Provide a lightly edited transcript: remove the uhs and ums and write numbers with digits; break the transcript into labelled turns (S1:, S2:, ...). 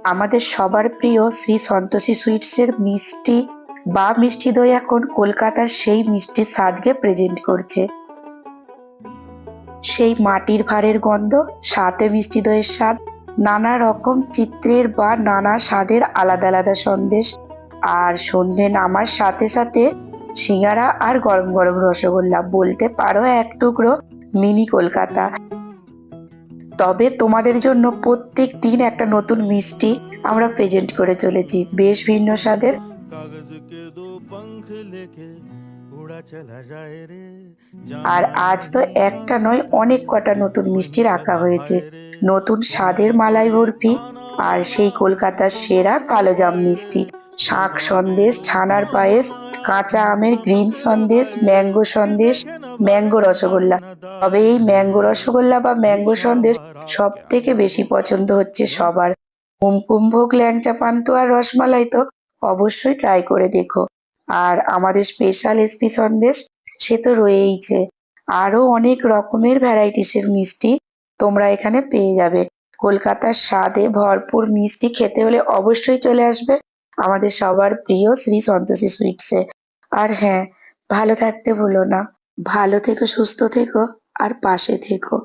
S1: আমাদের সবার প্রিয় শ্রী সন্তোষী সুইটসের মিষ্টি বা মিষ্টি দই এখন কলকাতার সেই মিষ্টির স্বাদকে প্রেজেন্ট করছে। সেই মাটির ভাঁড়ের গন্ধ, সাথে মিষ্টি দইয়ের স্বাদ, নানা রকম চিত্রের বা নানা স্বাদের আলাদা আলাদা সন্দেশ, আর সন্ধে নামার সাথে সাথে সিঙ্গারা আর গরম গরম রসগোল্লা, বলতে পারো এক টুকরো মিনি কলকাতা। তবে তোমাদের জন্য প্রত্যেক দিন একটা নতুন মিষ্টি আমরা প্রেজেন্ট করে চলেছি, বেশ ভিন্ন স্বাদের। আর আজ তো একটা নয়, অনেক কটা নতুন মিষ্টি রাখা হয়েছে। নতুন স্বাদের মালাই বরফি, আর সেই কলকাতার সেরা কালোজাম মিষ্টি, শাঁখ সন্দেশ, ছানার পায়েস, কাঁচা আমের green Sandesh, mango Sandesh, mango rasgulla. তবে এই ম্যাঙ্গো রসগোল্লা বা ম্যাঙ্গো সন্দেশ সব থেকে বেশি পছন্দ হচ্ছে সবার। কুমকুমভোগ, ল্যাংচা পান্তুয়া আর রসমালাই তো অবশ্যই ট্রাই করে দেখো। আর আমাদের স্পেশাল এসপি সন্দেশ, সে তো রয়েইছে। আরো অনেক রকমের ভ্যারাইটিসের মিষ্টি তোমরা এখানে পেয়ে যাবে। কলকাতার স্বাদে ভরপুর মিষ্টি খেতে হলে অবশ্যই চলে আসবে আমাদের সবার প্রিয় শ্রী সন্তোষী সুইটসে। আর হ্যাঁ, ভালো থাকতে ভুলো না। ভালো থেকো, সুস্থ থেকো, আর পাশে থেকো।